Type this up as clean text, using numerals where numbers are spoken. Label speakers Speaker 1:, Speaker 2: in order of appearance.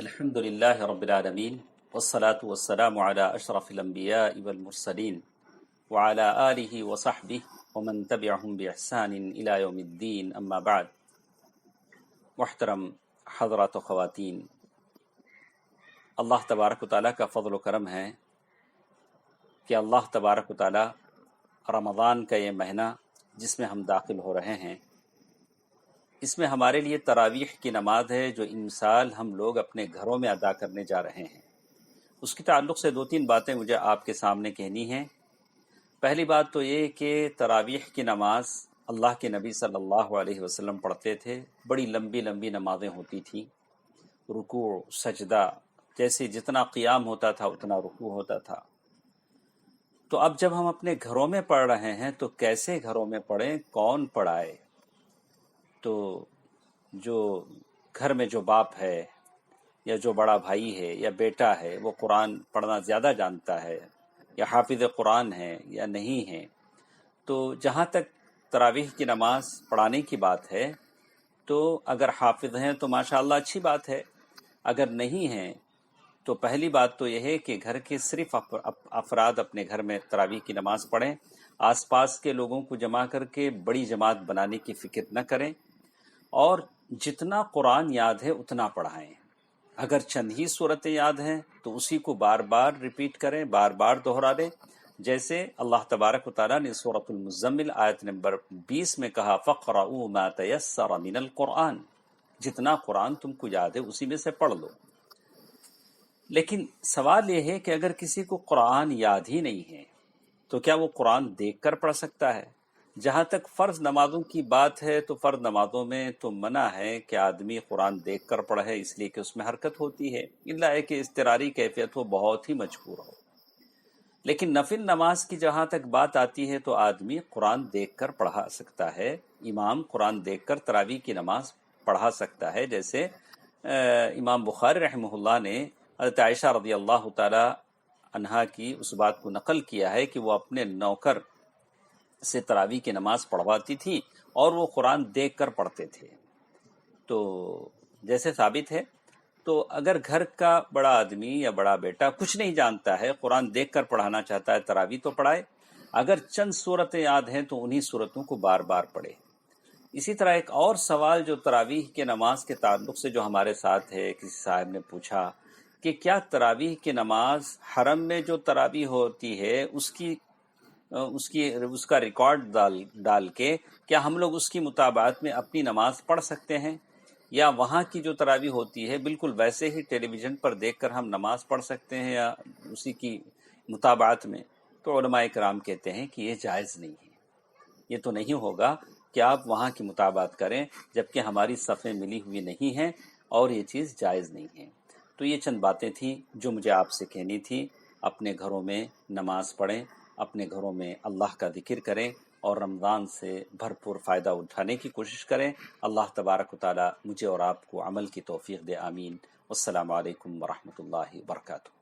Speaker 1: الحمد للہ رب العالمین والصلاة والسلام علی اشرف الانبیاء والمرسلین وعلی آلہ وصحبہ ومن تبعہم بإحسان الی یوم الدین اما بعد۔ محترم حضرات و خواتین، اللہ تبارک و تعالیٰ کا فضل و کرم ہے کہ اللہ تبارک و تعالیٰ رمضان کا یہ مہینہ جس میں ہم داخل ہو رہے ہیں، اس میں ہمارے لیے تراویح کی نماز ہے جو ان سال ہم لوگ اپنے گھروں میں ادا کرنے جا رہے ہیں۔ اس کے تعلق سے دو تین باتیں مجھے آپ کے سامنے کہنی ہیں۔ پہلی بات تو یہ کہ تراویح کی نماز اللہ کے نبی صلی اللہ علیہ وسلم پڑھتے تھے، بڑی لمبی لمبی نمازیں ہوتی تھیں، رکوع سجدہ، جیسے جتنا قیام ہوتا تھا اتنا رکوع ہوتا تھا۔ تو اب جب ہم اپنے گھروں میں پڑھ رہے ہیں تو کیسے گھروں میں پڑھیں، کون پڑھائے؟ تو جو گھر میں جو باپ ہے یا جو بڑا بھائی ہے یا بیٹا ہے وہ قرآن پڑھنا زیادہ جانتا ہے یا حافظ قرآن ہے یا نہیں ہے، تو جہاں تک تراویح کی نماز پڑھانے کی بات ہے تو اگر حافظ ہیں تو ماشاءاللہ اچھی بات ہے، اگر نہیں ہیں تو پہلی بات تو یہ ہے کہ گھر کے صرف افراد اپنے گھر میں تراویح کی نماز پڑھیں، آس پاس کے لوگوں کو جمع کر کے بڑی جماعت بنانے کی فکر نہ کریں، اور جتنا قرآن یاد ہے اتنا پڑھائیں۔ اگر چند ہی صورتیں یاد ہیں تو اسی کو بار بار ریپیٹ کریں، بار بار دہرا دیں، جیسے اللہ تبارک و تعالیٰ نے سورۃ المزمل آیت نمبر 20 میں کہا فَقْرَؤُوا مَا تَيَسَّرَ مِنَ الْقُرْآنِ، جتنا قرآن تم کو یاد ہے اسی میں سے پڑھ لو۔ لیکن سوال یہ ہے کہ اگر کسی کو قرآن یاد ہی نہیں ہے تو کیا وہ قرآن دیکھ کر پڑھ سکتا ہے؟ جہاں تک فرض نمازوں کی بات ہے تو فرض نمازوں میں تو منع ہے کہ آدمی قرآن دیکھ کر پڑھے، اس لیے کہ اس میں حرکت ہوتی ہے، الا ہے کہ اضطراری کیفیت ہو، بہت ہی مجبور ہو۔ لیکن نفل نماز کی جہاں تک بات آتی ہے تو آدمی قرآن دیکھ کر پڑھا سکتا ہے، امام قرآن دیکھ کر تراویح کی نماز پڑھا سکتا ہے، جیسے امام بخاری رحمہ اللہ نے حضرت عائشہ رضی اللہ تعالی عنہا کی اس بات کو نقل کیا ہے کہ وہ اپنے نوکر سے تراویح کی نماز پڑھواتی تھی اور وہ قرآن دیکھ کر پڑھتے تھے۔ تو جیسے ثابت ہے، تو اگر گھر کا بڑا آدمی یا بڑا بیٹا کچھ نہیں جانتا ہے، قرآن دیکھ کر پڑھانا چاہتا ہے، تراویح تو پڑھائے، اگر چند صورتیں یاد ہیں تو انہی صورتوں کو بار بار پڑھے۔ اسی طرح ایک اور سوال جو تراویح کے نماز کے تعلق سے جو ہمارے ساتھ ہے، کسی صاحب نے پوچھا کہ کیا تراویح کی نماز حرم میں جو تراویح ہوتی ہے اس کا ریکارڈ ڈال کے کیا ہم لوگ اس کی مطابقت میں اپنی نماز پڑھ سکتے ہیں، یا وہاں کی جو تراویح ہوتی ہے بالکل ویسے ہی ٹیلی ویژن پر دیکھ کر ہم نماز پڑھ سکتے ہیں یا اسی کی مطابقت میں؟ تو علماء کرام کہتے ہیں کہ یہ جائز نہیں ہے، یہ تو نہیں ہوگا کہ آپ وہاں کی مطابقت کریں جبکہ ہماری صفیں ملی ہوئی نہیں ہیں، اور یہ چیز جائز نہیں ہے۔ تو یہ چند باتیں تھیں جو مجھے آپ سے کہنی تھی۔ اپنے گھروں میں نماز پڑھیں، اپنے گھروں میں اللہ کا ذکر کریں، اور رمضان سے بھرپور فائدہ اٹھانے کی کوشش کریں۔ اللہ تبارک و تعالی مجھے اور آپ کو عمل کی توفیق دے، آمین۔ والسلام علیکم ورحمۃ اللہ وبرکاتہ۔